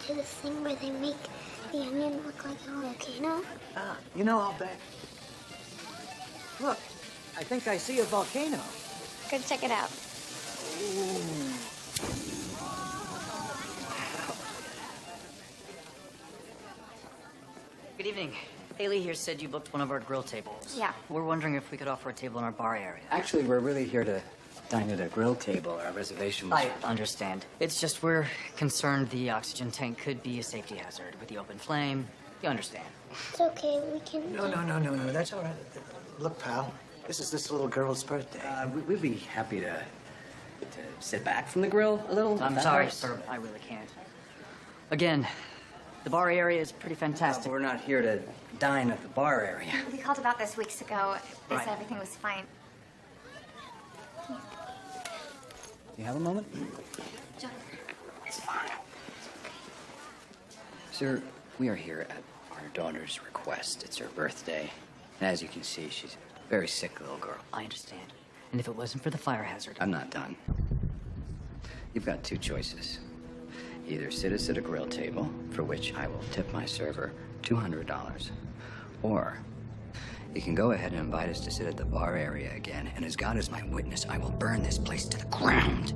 to this thing where they make the onion look like a volcano? You know, I'll bet. Look, I think I see a volcano. Go check it out. Good evening. Haley here said you booked one of our grill tables. Yeah. We're wondering if we could offer a table in our bar area. Actually, we're really here to dine at a grill table. Our reservation was... I understand. It's just we're concerned the oxygen tank could be a safety hazard with the open flame. You understand. It's okay, we can... No, that's all right. Look, pal, this is this little girl's birthday. we'd be happy to sit back from the grill a little. I'm sorry, sir, I really can't. Again, the bar area is pretty fantastic. We're not here to dine at the bar area. We called about this weeks ago. They Right. said everything was fine. You have a moment? John. It's fine. Sir, we are here at our daughter's request. It's her birthday. And as you can see, she's a very sick little girl. I understand. And if it wasn't for the fire hazard... I'm not done. You've got two choices. Either sit us at a grill table, for which I will tip my server $200, or you can go ahead and invite us to sit at the bar area again, and as God is my witness, I will burn this place to the ground.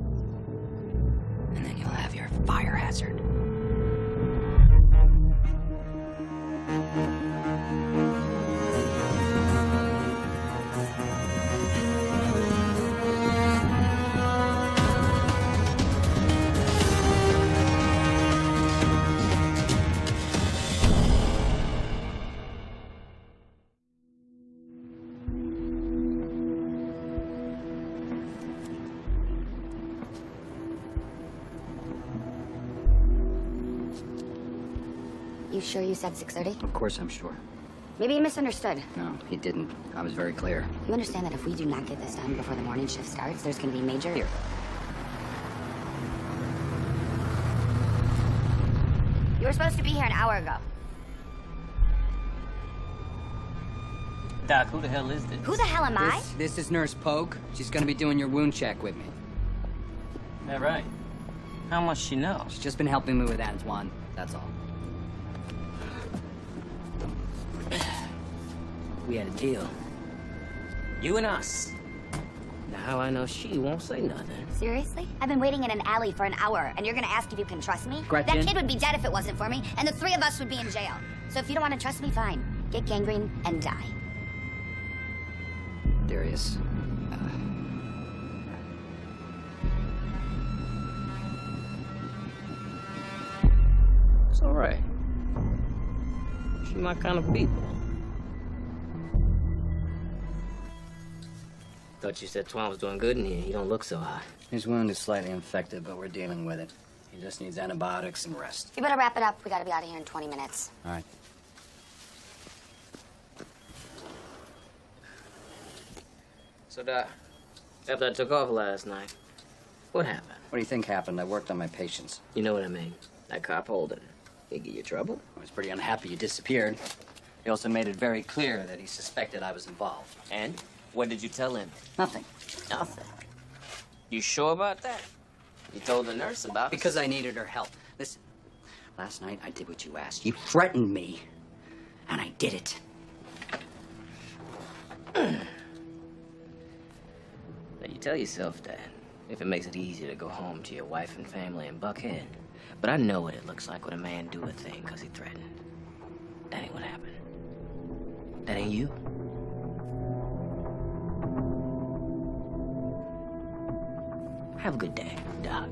And then you'll have your fire hazard. You sure you said 6:30? Of course I'm sure. Maybe you misunderstood. No, he didn't. I was very clear. You understand that if we do not get this done before the morning shift starts, there's going to be major... Here. You were supposed to be here an hour ago. Doc, who the hell is this? Who the hell am I? This is Nurse Pogue. She's gonna be doing your wound check with me. That right? How much she know? She's just been helping me with Antoine, that's all. We had a deal. You and us. Now how I know she won't say nothing. Seriously? I've been waiting in an alley for an hour, and you're going to ask if you can trust me? Gretchen? That kid would be dead if it wasn't for me, and the three of us would be in jail. So if you don't want to trust me, fine. Get gangrene and die. Darius. It's all right. She my kind of people. Thought you said Twan was doing good in here. He don't look so hot. His wound is slightly infected, but we're dealing with it. He just needs antibiotics and rest. You better wrap it up. We got to be out of here in 20 minutes. All right. So, Doc, after I took off last night, what happened? What do you think happened? I worked on my patients. You know what I mean. That cop Holden. He give you trouble? I was pretty unhappy you disappeared. He also made it very clear that he suspected I was involved. And? What did you tell him? Nothing. Nothing. You sure about that? You told the nurse about it. Because I needed her help. Listen, last night I did what you asked. You threatened me, and I did it. Now, you tell yourself that if it makes it easier to go home to your wife and family in Buckhead. But I know what it looks like when a man do a thing because he threatened. That ain't what happened. That ain't you. Have a good day, Doc.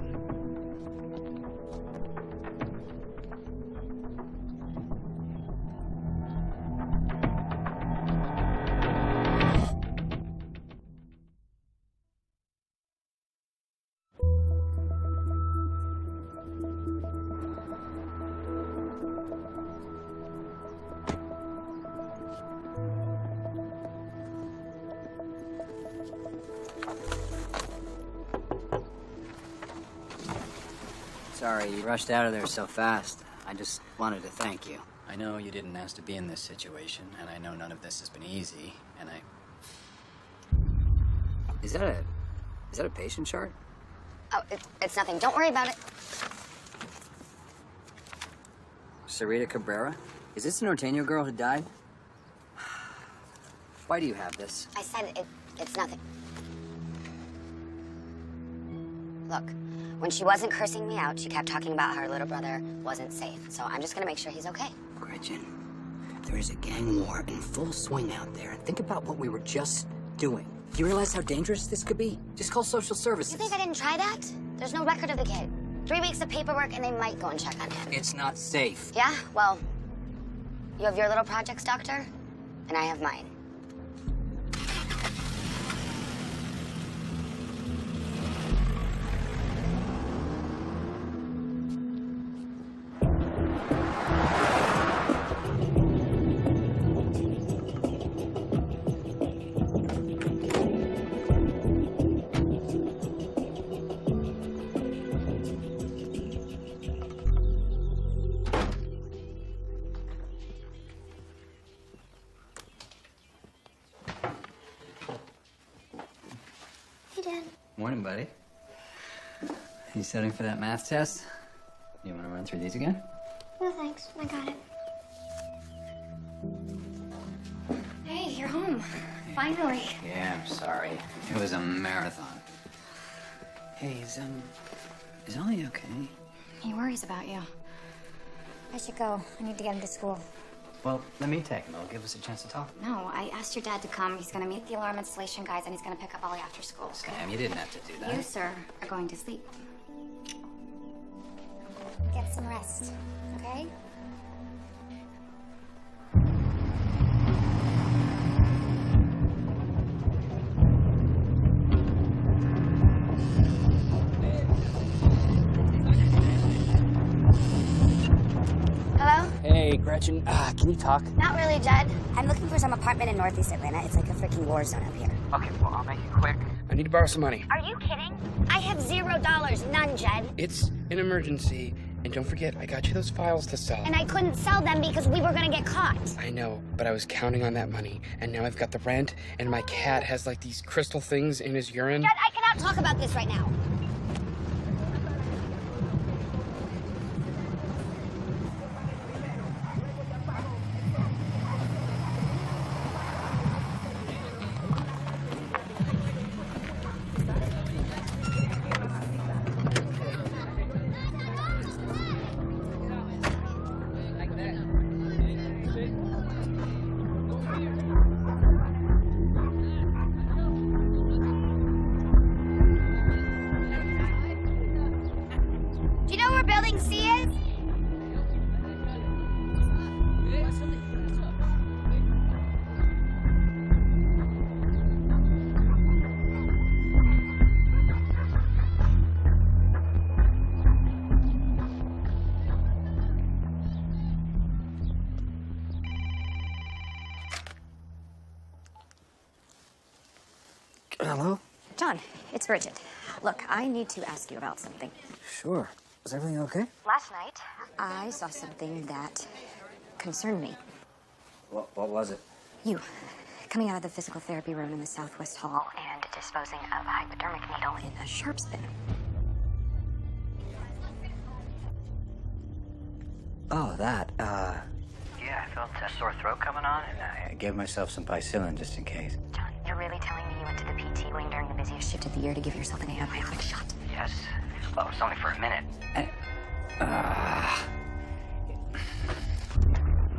Sorry you rushed out of there so fast. I just wanted to thank you. I know you didn't ask to be in this situation, and I know none of this has been easy, and Is that a patient chart? Oh, it's nothing. Don't worry about it. Sarita Cabrera? Is this an Norteño girl who died? Why do you have this? I said it's nothing. Look, when she wasn't cursing me out, she kept talking about how her little brother wasn't safe. So I'm just gonna make sure he's okay. Gretchen, there is a gang war in full swing out there. And think about what we were just doing. Do you realize how dangerous this could be? Just call social services. You think I didn't try that? There's no record of the kid. 3 weeks of paperwork and they might go and check on him. It's not safe. Yeah? Well, you have your little projects, Doctor, and I have mine. Hey, Dad. Morning, buddy. You studying for that math test? You want to run through these again? No, thanks. I got it. Hey, you're home. Finally. Yeah, I'm sorry. It was a marathon. Hey, is Ollie okay? He worries about you. I should go. I need to get him to school. Well, let me take him. It'll give us a chance to talk. No, I asked your dad to come. He's gonna meet the alarm installation guys and he's gonna pick up Ollie after school. Sam, you didn't have to do that. You, sir, are going to sleep. Get some rest, okay? Hello? Hey, Gretchen, can you talk? Not really, Jed. I'm looking for some apartment in Northeast Atlanta. It's like a freaking war zone up here. Okay, well, I'll make it quick. I need to borrow some money. Are you kidding? I have $0. None, Jed. It's an emergency. And don't forget, I got you those files to sell. And I couldn't sell them because we were gonna get caught. I know, but I was counting on that money. And now I've got the rent, and my cat has, like, these crystal things in his urine. Jed, I cannot talk about this right now. Do you know where Building C is? Hello? John, it's Bridget. Look, I need to ask you about something. Sure. Is everything okay? Last night, I saw something that concerned me. What was it? You, coming out of the physical therapy room in the Southwest Hall and disposing of a hypodermic needle in a sharps bin. Oh, that, Yeah, I felt a sore throat coming on, and I gave myself some penicillin just in case. John, you're really telling me you went to the PT wing during the busiest shift of the year to give yourself an antibiotic shot? Yes. Well, it's only for a minute.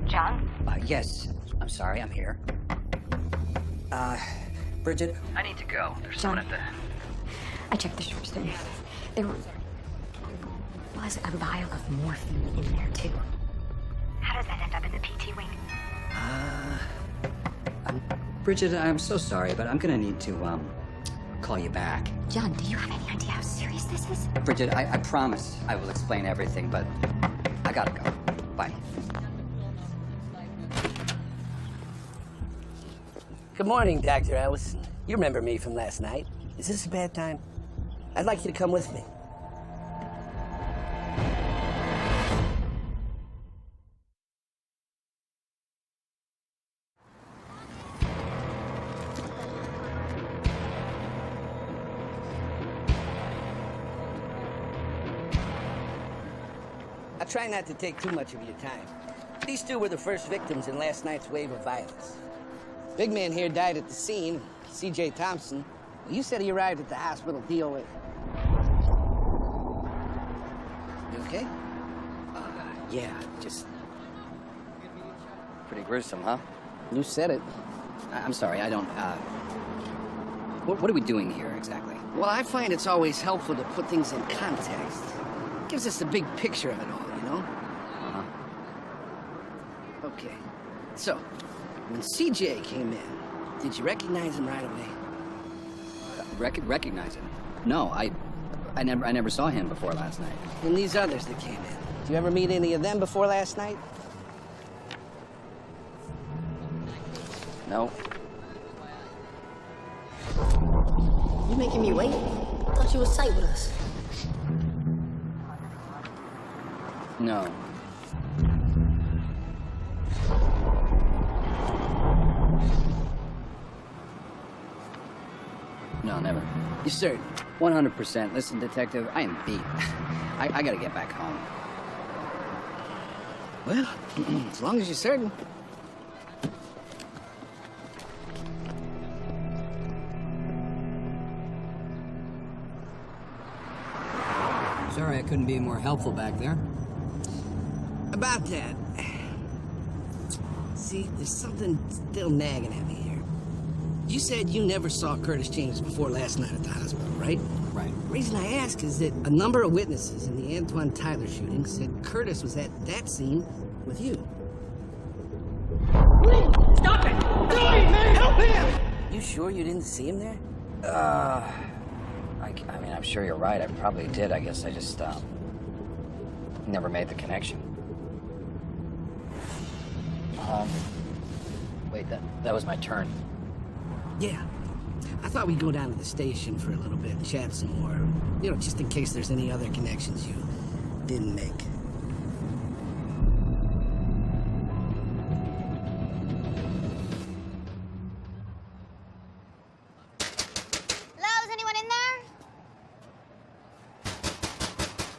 John? Yes. I'm sorry, I'm here. Bridget? I need to go. There's John, someone at the... I checked the sharps bin. There was a vial of morphine in there, too. How does that end up in the PT wing? Bridget, I'm so sorry, but I'm gonna need to, call you back. John, do you have any idea how serious this is? Bridget, I promise I will explain everything, but I gotta go. Bye. Good morning, Dr. Ellison. You remember me from last night. Is this a bad time? I'd like you to come with me. try not to take too much of your time. These two were the first victims in last night's wave of violence. Big man here died at the scene, C.J. Thompson. Well, you said he arrived at the hospital DOA. You okay? Yeah, just... pretty gruesome, huh? You said it. I'm sorry, I don't, What are we doing here, exactly? Well, I find it's always helpful to put things in context. Gives us a big picture of it all, you know? Uh-huh. Okay. So, when CJ came in, did you recognize him right away? Recognize him? No, I never saw him before last night. And these others that came in, did you ever meet any of them before last night? No. You making me wait? I thought you was tight with us. No. No, never. You certain? 100%. Listen, detective, I am beat. I gotta get back home. Well, as long as you're certain. Sorry I couldn't be more helpful back there. About that. See, there's something still nagging at me here. You said you never saw Curtis James before last night at the hospital, right? Right. The reason I ask is that a number of witnesses in the Antoine Tyler shooting said Curtis was at that scene with you. Stop it! Joey, man, help him! You sure you didn't see him there? I mean, I'm sure you're right. I probably did. I guess I just, never made the connection. Wait, that was my turn. Yeah. I thought we'd go down to the station for a little bit and chat some more. You know, just in case there's any other connections you didn't make. Hello, is anyone in there?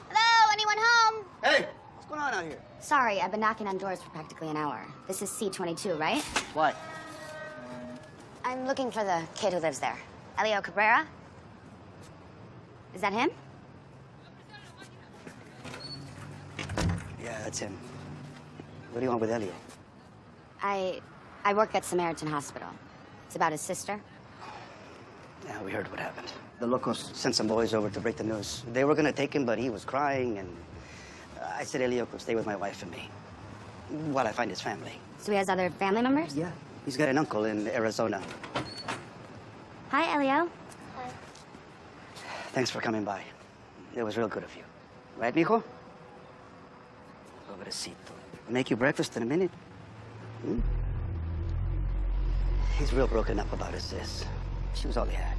Hello, anyone home? Hey, what's going on out here? Sorry, I've been knocking on doors for practically an hour. This is C22, right? What? I'm looking for the kid who lives there. Elio Cabrera? Is that him? Yeah, that's him. What do you want with Elio? I work at Samaritan Hospital. It's about his sister. Yeah, we heard what happened. The locals sent some boys over to break the news. They were gonna take him, but he was crying, and I said Elio could stay with my wife and me while I find his family. So he has other family members? Yeah, he's got an uncle in Arizona. Hi, Elio. Hi. Thanks for coming by. It was real good of you. Right, mijo? Pobrecito. I'll make you breakfast in a minute. Hmm? He's real broken up about his sis. She was all he had.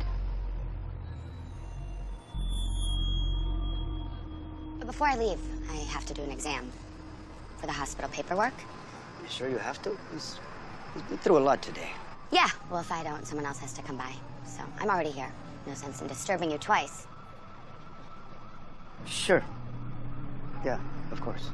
Before I leave, I have to do an exam for the hospital paperwork. You sure you have to? He's been through a lot today. Yeah, well, if I don't, someone else has to come by. So I'm already here. No sense in disturbing you twice. Sure. Yeah, of course.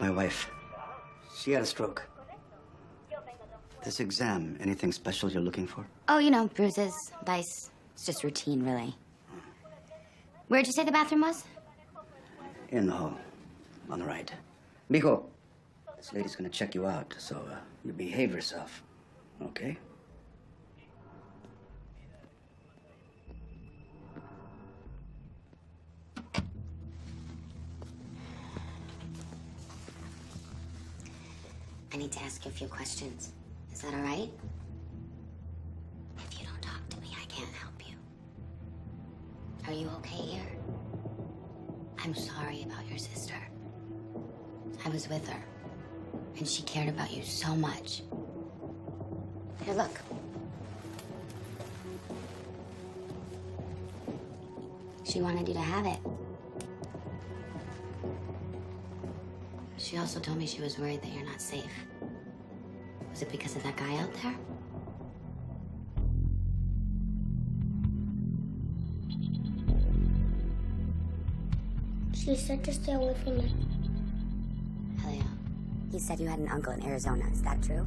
My wife, she had a stroke. This exam, anything special you're looking for? Oh, you know, bruises, lice. It's just routine, really. Where'd you say the bathroom was? In the hall, on the right. Mijo, this lady's gonna check you out, so you behave yourself, okay? I need to ask you a few questions. Is that all right? If you don't talk to me, I can't help you. Are you okay here? I'm sorry about your sister. I was with her, and she cared about you so much. Here, look. She wanted you to have it. She also told me she was worried that you're not safe. Was it because of that guy out there? She said to stay away from me. Elio. He said you had an uncle in Arizona. Is that true?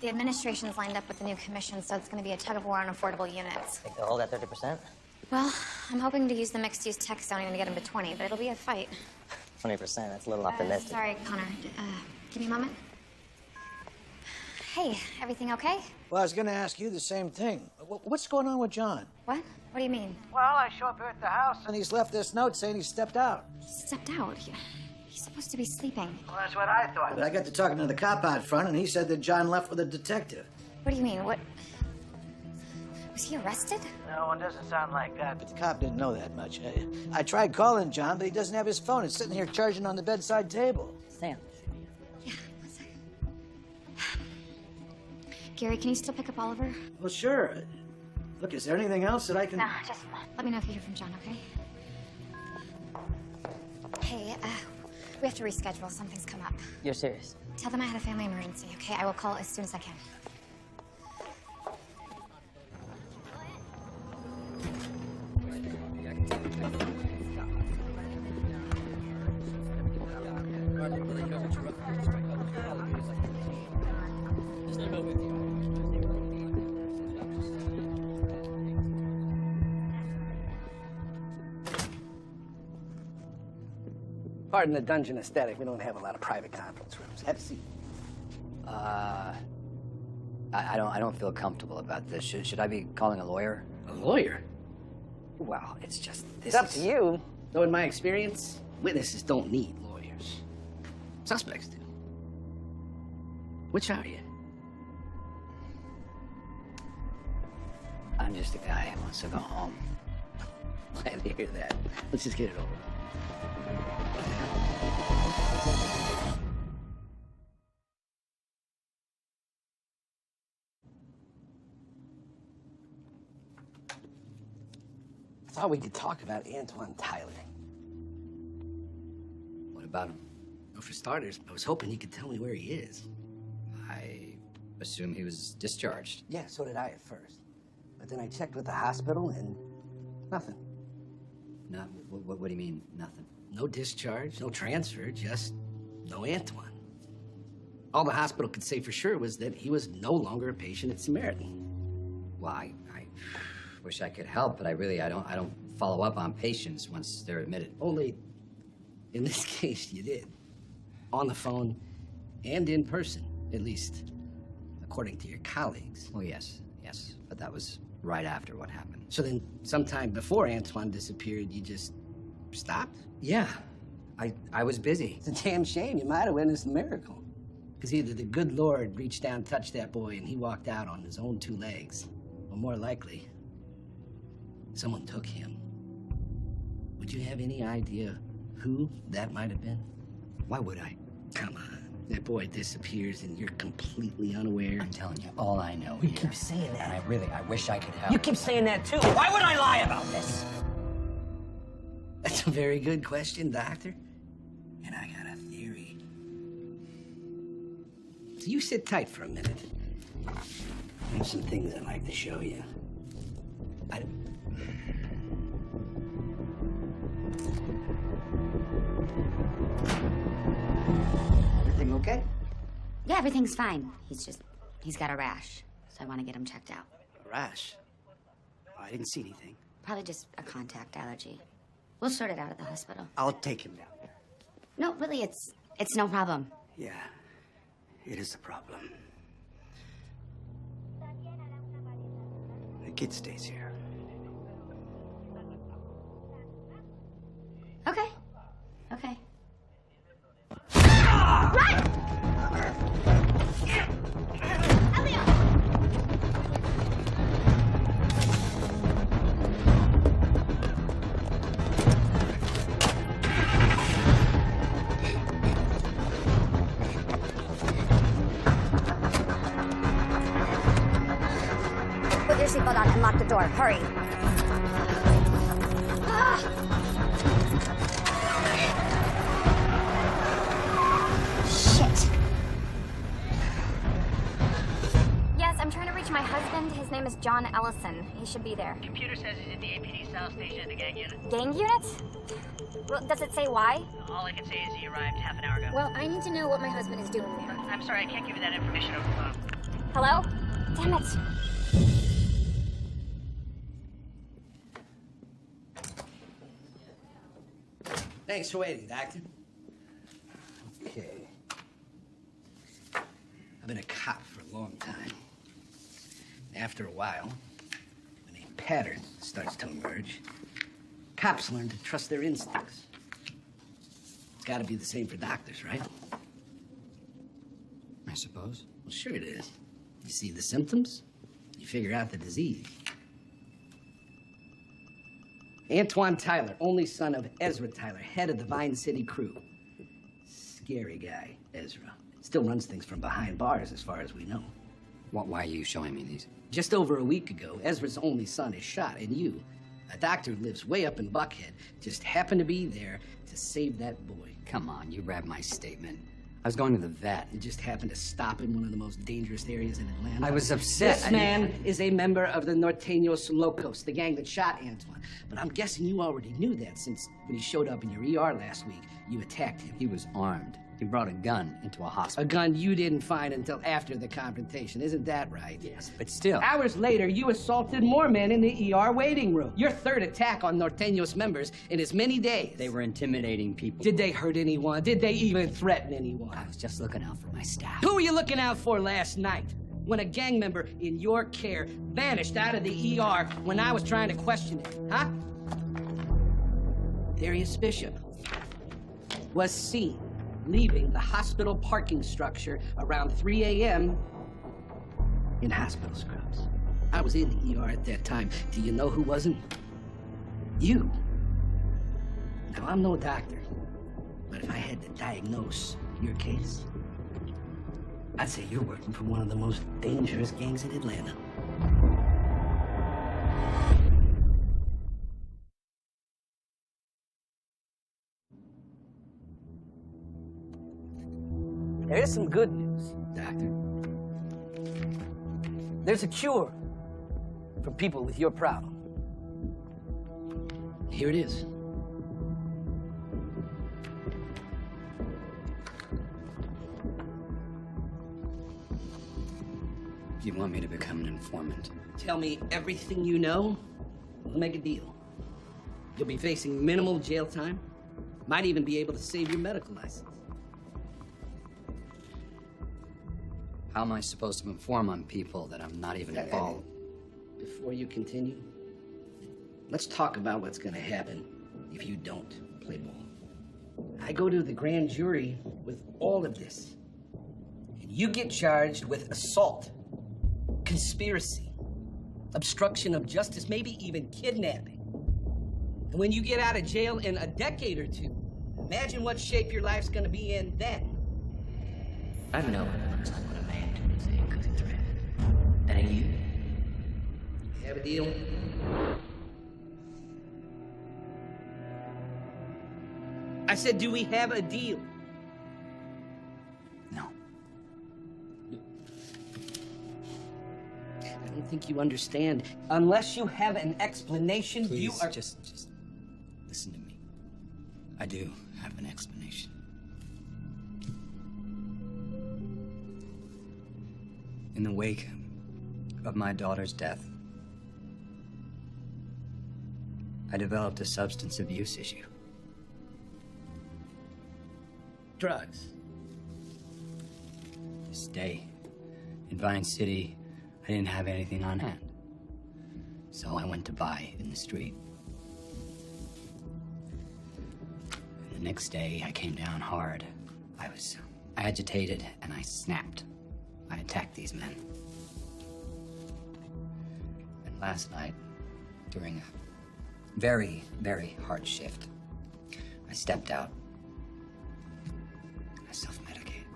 The administration's lined up with the new commission, so it's going to be a tug of war on affordable units. Think they'll hold that 30%? Well, I'm hoping to use the mixed-use tech zoning to get them to 20, but it'll be a fight. 20%, that's a little optimistic. Sorry, Connor. Give me a moment. Hey, everything okay? Well, I was gonna ask you the same thing. What's going on with John? What? What do you mean? Well, I show up here at the house, and he's left this note saying he stepped out. Stepped out? He's supposed to be sleeping. Well, that's what I thought. But I got to talking to the cop out front, and he said that John left with a detective. What do you mean? What? Was he arrested? No, it doesn't sound like that. But the cop didn't know that much. I tried calling John, but he doesn't have his phone. It's sitting here charging on the bedside table. Sam. Yeah, one second. Gary, can you still pick up Oliver? Well, sure. Look, is there anything else that I can... No, just let me know if you hear from John, okay? Hey, we have to reschedule. Something's come up. You're serious? Tell them I had a family emergency, okay? I will call as soon as I can. Pardon the dungeon aesthetic. We don't have a lot of private conference rooms. Have a seat. I don't feel comfortable about this. Should I be calling a lawyer? A lawyer? Well, it's just It's up to you. Though in my experience, witnesses don't need lawyers. Suspects do. Which are you? I'm just a guy who wants to go home. Glad to hear that. Let's just get it over with. I thought we could talk about Antoine Tyler. What about him? Well, for starters, I was hoping you could tell me where he is. I assume he was discharged. Yeah, so did I at first. But then I checked with the hospital and nothing. No, what do you mean, nothing? No discharge, no transfer, just no Antoine. All the hospital could say for sure was that he was no longer a patient at Samaritan. Well, I wish I could help, but I don't follow up on patients once they're admitted. Only, in this case, you did. On the phone and in person, at least, according to your colleagues. Oh, yes, but that was right after what happened. So then, sometime before Antoine disappeared, you just stopped? Yeah, I was busy. It's a damn shame. You might have witnessed a miracle. Because either the good Lord reached down, touched that boy, and he walked out on his own two legs, or more likely, someone took him. Would you have any idea who that might have been? Why would I? Come on. That boy disappears and you're completely unaware. I'm telling you, all I know You here. keep saying that. And I wish I could help. You keep saying that too. Why would I lie about this? That's a very good question, Doctor. And I got a theory. So you sit tight for a minute. I have some things I'd like to show you. Everything okay? Yeah, everything's fine. He's got a rash, so I want to get him checked out. A rash? Oh, I didn't see anything. Probably just a contact allergy. We'll sort it out at the hospital. I'll take him down there. No, really, it's no problem. Yeah, it is a problem. The kid stays here. Okay. Okay. seatbelt on and lock the door. Hurry. Shit. Yes, I'm trying to reach my husband. His name is John Ellison. He should be there. Computer says he's at the APD South Station at the gang unit. Gang unit? Well, does it say why? All I can say is he arrived half an hour ago. Well, I need to know what my husband is doing there. I'm sorry, I can't give you that information over the phone. Hello? Damn it. Thanks for waiting, Doctor. Okay. I've been a cop for a long time. After a while, when a pattern starts to emerge, cops learn to trust their instincts. It's got to be the same for doctors, right? I suppose. Well, sure it is. You see the symptoms, you figure out the disease. Antoine Tyler, only son of Ezra Tyler, head of the Vine City crew. Scary guy, Ezra. Still runs things from behind bars, as far as we know. Why are you showing me these? Just over a week ago, Ezra's only son is shot, and you, a doctor who lives way up in Buckhead, just happened to be there to save that boy. Come on, you read my statement. I was going to the vet. You just happened to stop in one of the most dangerous areas in Atlanta. I was upset. This man is a member of the Norteños Locos, the gang that shot Antoine. But I'm guessing you already knew that, since when he showed up in your ER last week, you attacked him. He was armed. He brought a gun into a hospital. A gun you didn't find until after the confrontation, isn't that right? Yes, but still. Hours later, you assaulted more men in the ER waiting room. Your third attack on Norteños members in as many days. They were intimidating people. Did they hurt anyone? Did they even threaten anyone? I was just looking out for my staff. Who were you looking out for last night? When a gang member in your care vanished out of the ER when I was trying to question him, huh? Darius Bishop was seen leaving the hospital parking structure around 3 a.m. in hospital scrubs. I was in the ER at that time. Do you know who wasn't? You. Now, I'm no doctor, but if I had to diagnose your case, I'd say you're working for one of the most dangerous gangs in Atlanta. There's some good news, Doctor. There's a cure for people with your problem. Here it is. You want me to become an informant? Tell me everything you know, we'll make a deal. You'll be facing minimal jail time. Might even be able to save your medical license. How am I supposed to inform on people that I'm not even involved? Before you continue, let's talk about what's gonna happen if you don't play ball. I go to the grand jury with all of this, and you get charged with assault, conspiracy, obstruction of justice, maybe even kidnapping. And when you get out of jail in a decade or two, imagine what shape your life's gonna be in then. I know what it looks like when a man does a thing because he threatened. That ain't you. Have a deal? I said, do we have a deal? No. I don't think you understand. Unless you have an explanation, Please, you are... just listen to me. I do have an explanation. In the wake of my daughter's death, I developed a substance abuse issue. Drugs. This day, in Vine City, I didn't have anything on hand. So I went to buy in the street. And the next day, I came down hard. I was agitated, and I snapped. I attacked these men. And last night, during a very, very hard shift, I stepped out. I self-medicated.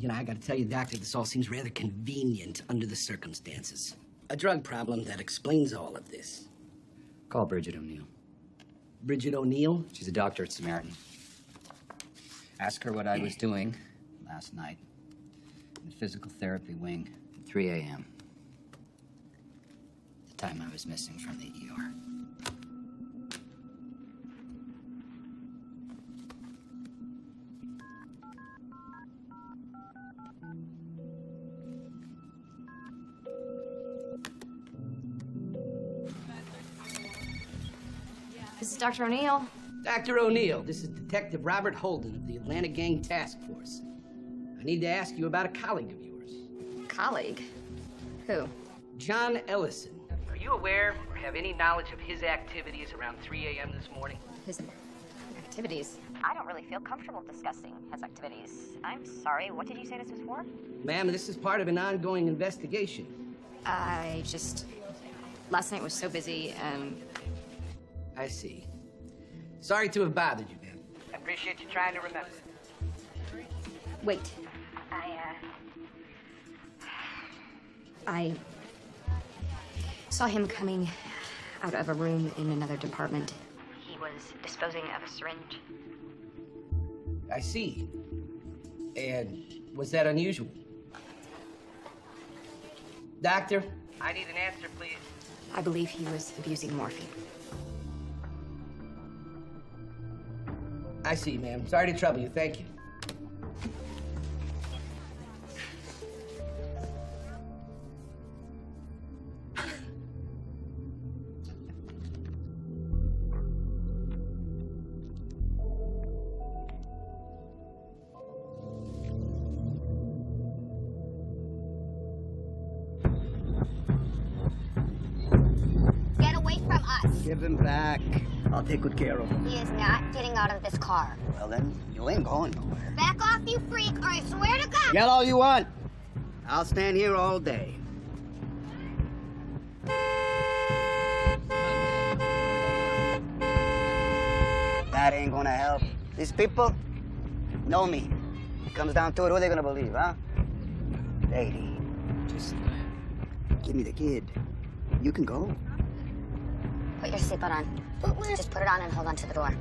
You know, I gotta tell you, Doctor, this all seems rather convenient under the circumstances. A drug problem that explains all of this. Call Bridget O'Neill. Bridget O'Neill? She's a doctor at Samaritan. Ask her what I was doing last night in the physical therapy wing at 3 a.m. The time I was missing from the ER. This is Dr. O'Neill. Dr. O'Neill, this is Detective Robert Holden of the Atlanta Gang Task Force. I need to ask you about a colleague of yours. Colleague? Who? John Ellison. Are you aware or have any knowledge of his activities around 3 a.m. this morning? His activities? I don't really feel comfortable discussing his activities. I'm sorry, what did you say this was for? Ma'am, this is part of an ongoing investigation. Last night was so busy and... I see. Sorry to have bothered you, ma'am. I appreciate you trying to remember. Wait. I saw him coming out of a room in another department. He was disposing of a syringe. I see. And was that unusual? Doctor? I need an answer, please. I believe he was abusing morphine. I see, ma'am. Sorry to trouble you. Thank you. Get away from us. Give him back. I'll take good care of him. He is not getting out of this car. Well, then, you ain't going nowhere. Back off, you freak, or I swear to God. Yell all you want. I'll stand here all day. That ain't gonna help. These people know me. It comes down to it, who are they gonna believe, huh? Lady, just give me the kid. You can go. Put your seatbelt on. Just put it on and hold on to the door.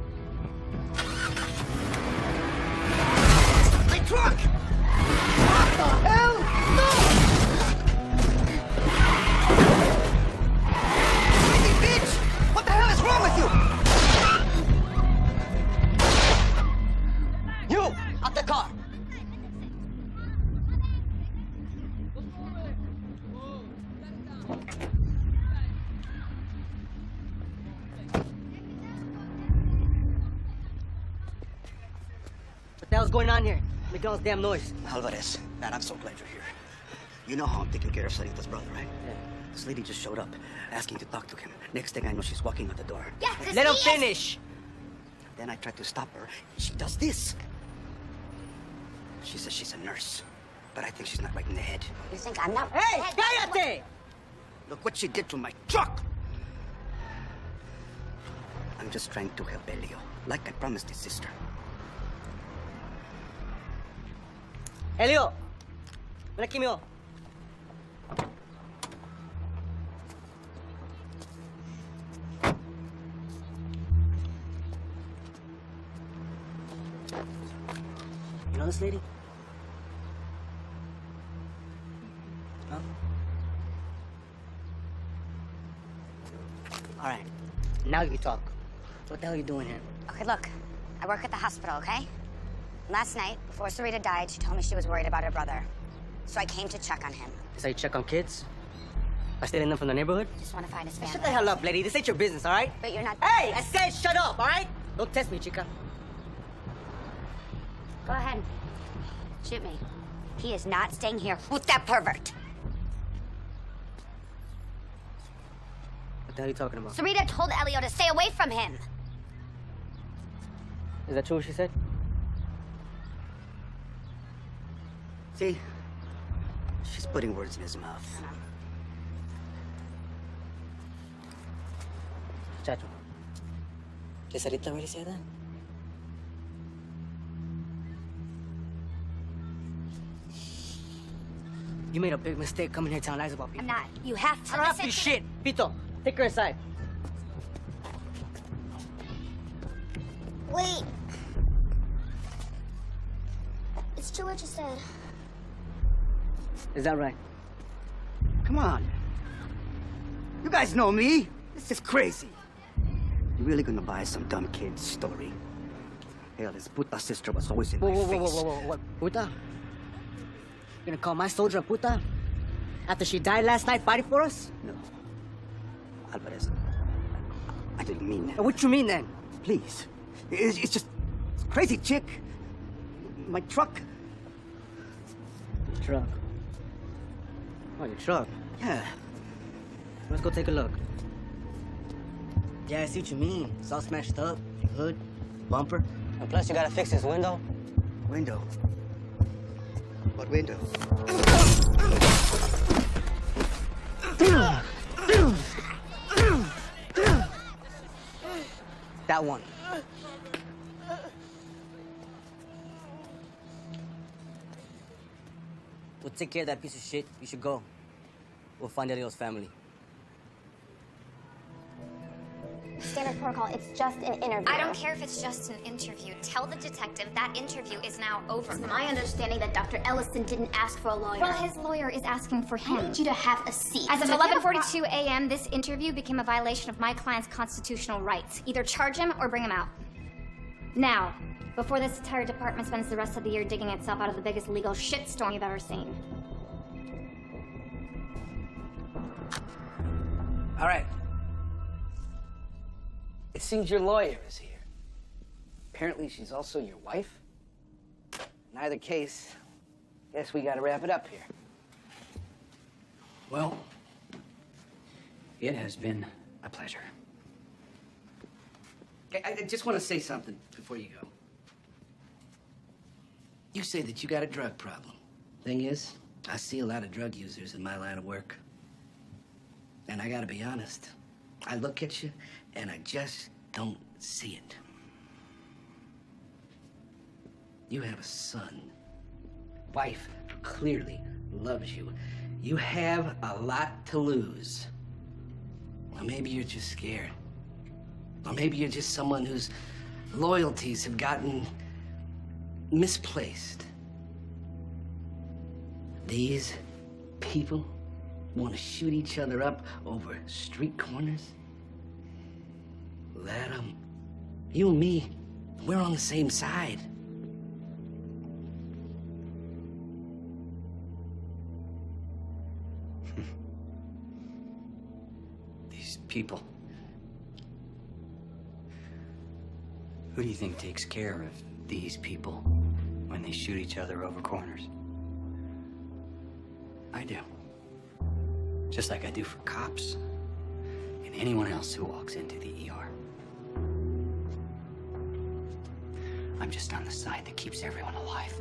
My truck! What the hell? No! Crazy bitch! What the hell is wrong with you? You! Out the car! What the hell's going on here? Making all this damn noise. Alvarez, man, I'm so glad you're here. You know how I'm taking care of Sarita's brother, right? Yeah. This lady just showed up, asking to talk to him. Next thing I know, she's walking out the door. Yeah, let him finish. Then I tried to stop her. She does this. She says she's a nurse, but I think she's not right in the head. You think I'm not? Hey, cállate! Look what she did to my truck! I'm just trying to help Elio, like I promised his sister. Elio, ven aquí, mijo. You know this lady? No? All right, now you talk. What the hell are you doing here? Okay, look. I work at the hospital, okay? Last night, before Sarita died, she told me she was worried about her brother. So I came to check on him. Is how you check on kids? By stealing them from the neighborhood? Just want to find his Hey, family. shut the hell up, lady. This ain't your business, all right? But you're not... Hey, I said shut up, all right? Don't test me, chica. Go ahead. Shoot me. He is not staying here with that pervert. What the hell are you talking about? Sarita told Elio to stay away from him. Is that true what she said? See? She's putting words in his mouth. Chacho. Did Sarita really say that? You made a big mistake coming here telling lies about people. I'm not. You have to I don't have listen to shit. Pito, take her aside. Wait. It's true what you said. Is that right? Come on. You guys know me. This is crazy. You really gonna buy some dumb kid's story? Hell, his puta sister was always in my face. Whoa. Puta? You gonna call my soldier a puta? After she died last night fighting for us? No. Alvarez, I didn't mean that. What you mean then? Please. It's just crazy chick. My truck. Truck. Oh, your truck? Yeah. Let's go take a look. Yeah, I see what you mean. It's all smashed up. Hood, bumper. And plus, you gotta fix this window. Window? What window? That one. We'll take care of that piece of shit. You should go. We'll find Elio's family. Standard protocol, it's just an interview. I don't care if it's just an interview. Tell the detective that interview is now over. It's my understanding that Dr. Ellison didn't ask for a lawyer. Well, his lawyer is asking for him. I need you to have a seat. As of 11:42 a.m., this interview became a violation of my client's constitutional rights. Either charge him or bring him out. Now, before this entire department spends the rest of the year digging itself out of the biggest legal shitstorm you've ever seen. All right. It seems your lawyer is here. Apparently, she's also your wife. In either case, guess we gotta wrap it up here. Well, it has been a pleasure. I just want to say something before you go. You say that you got a drug problem. Thing is, I see a lot of drug users in my line of work. And I gotta be honest, I look at you and I just don't see it. You have a son. Wife clearly loves you. You have a lot to lose. Or maybe you're just scared. Or maybe you're just someone whose loyalties have gotten misplaced. These people want to shoot each other up over street corners? Let them. You and me, we're on the same side. These people. Who do you think takes care of these people when they shoot each other over corners? I do. Just like I do for cops and anyone else who walks into the ER. I'm just on the side that keeps everyone alive.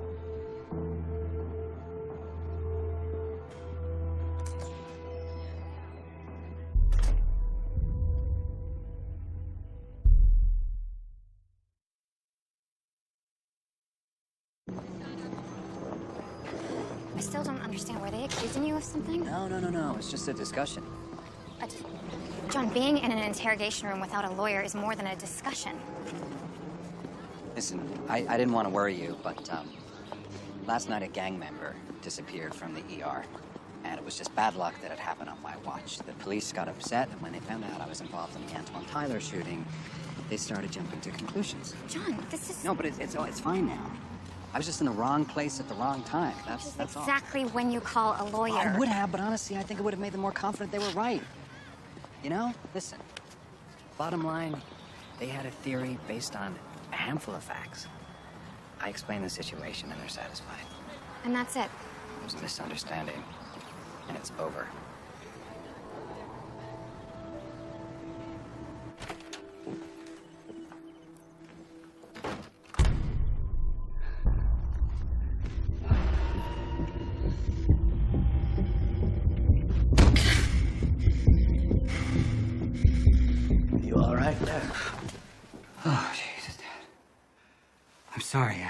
I still don't understand. Were they accusing you of something? No. It's just a discussion. John, being in an interrogation room without a lawyer is more than a discussion. Listen, I didn't want to worry you, but last night a gang member disappeared from the ER. And it was just bad luck that it happened on my watch. The police got upset, and when they found out I was involved in the Antoine Tyler shooting, they started jumping to conclusions. John, this is... No, but it's fine now. I was just in the wrong place at the wrong time. That's all. Exactly when you call a lawyer. Well, I would have, but honestly, I think it would have made them more confident they were right. You know? Listen, bottom line, they had a theory based on a handful of facts. I explained the situation, and they're satisfied. And that's it. It was a misunderstanding, and it's over. You all right there? Oh, Jesus, Dad. I'm sorry,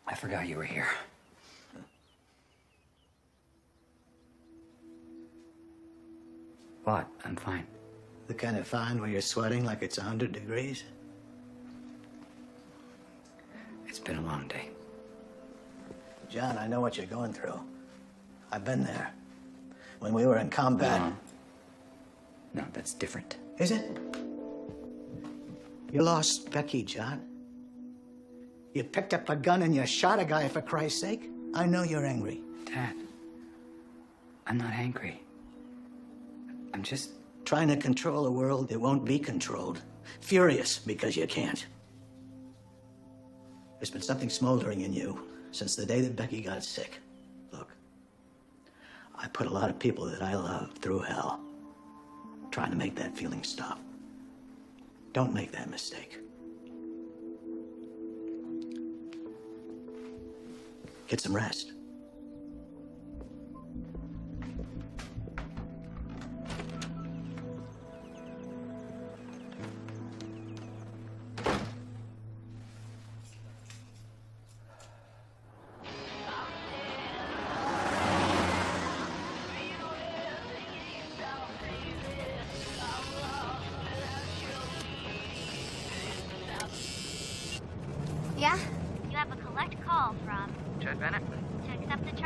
I forgot you were here. What? I'm fine. The kind of fine where you're sweating like it's 100 degrees? It's been a long day. John, I know what you're going through. I've been there. When we were in combat. No, that's different. Is it? You lost Becky, John. You picked up a gun and you shot a guy, for Christ's sake. I know you're angry. Dad, I'm not angry. I'm just... trying to control a world that won't be controlled. Furious because you can't. There's been something smoldering in you since the day that Becky got sick. Look, I put a lot of people that I love through hell, trying to make that feeling stop. Don't make that mistake. Get some rest. Yeah? You have a collect call from... Judge Bennett?